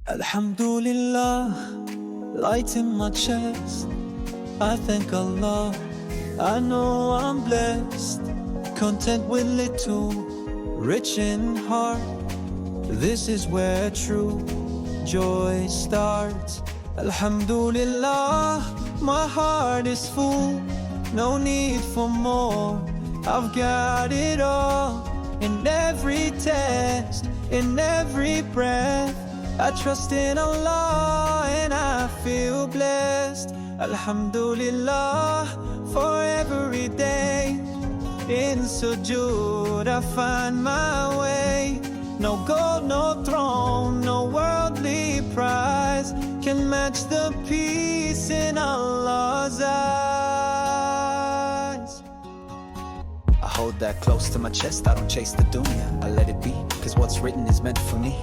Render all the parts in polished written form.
Alhamdulillah, light in my chest. I thank Allah, I know I'm blessed. Content with little, rich in heart. This is where true joy starts. Alhamdulillah, my heart is full. No need for more, I've got it all. In every test, in every breath, I trust in Allah and I feel blessed. Alhamdulillah, for every day. In sujood I find my way. No gold, no throne, no worldly prize can match the peace in Allah's eyes. I hold that close to my chest, I don't chase the dunya, I let it be, cause what's written is meant for me.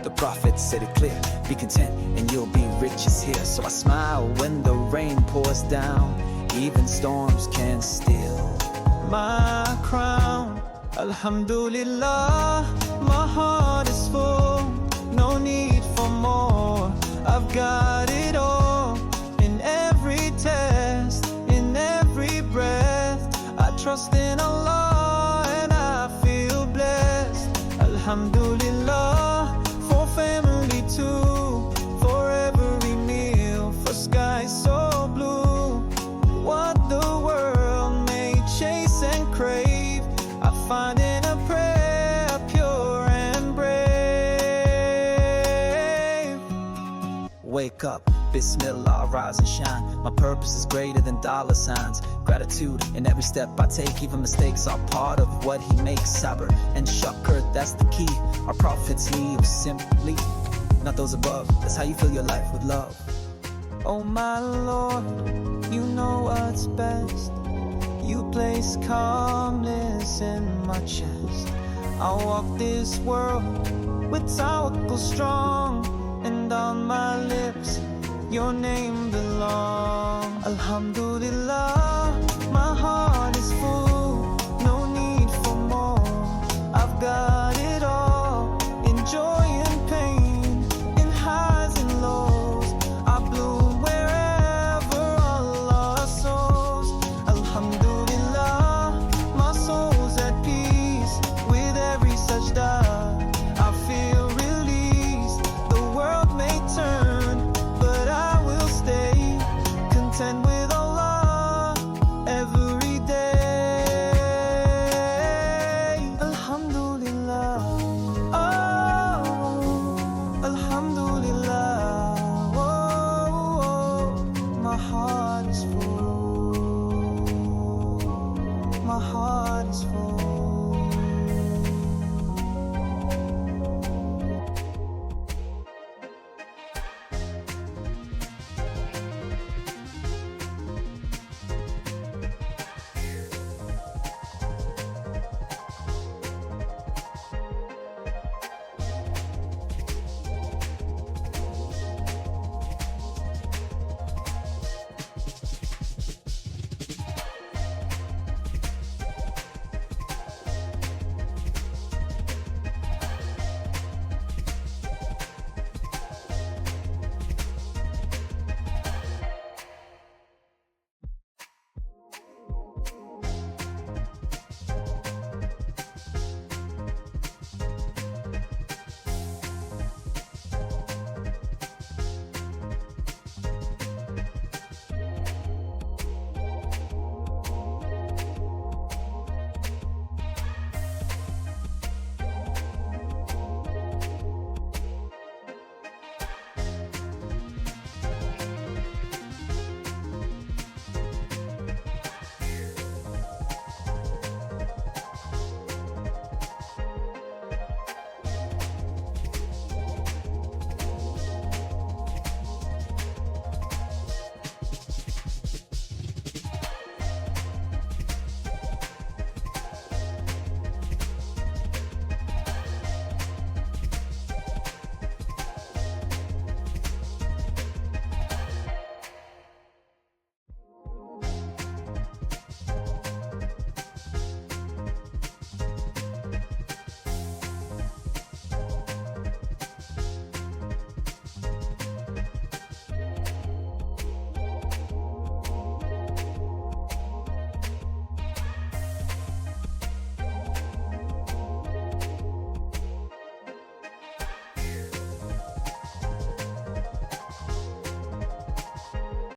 The prophet said it clear, be content and you'll be riches here. So I smile when the rain pours down, even storms can steal my crown. Alhamdulillah, my heart is full, no need for more, I've got it all. In every test, in every breath, I trust in Allah and I feel blessed. Alhamdulillah, for family too, for every meal, for skies so blue. What the world may chase and crave, I find in a prayer pure and brave. Wake up, Bismillah, rise and shine. My purpose is greater than dollar signs. Gratitude in every step I take, even mistakes are part of what he makes. Sabr and shukr, that's the key. Our prophets leave simply, not those above. That's how you fill your life with love. Oh my Lord, you know what's best. You place calmness in my chest. I'll walk this world with tawakkul strong, and on my lips your name belongs. Alhamdulillah.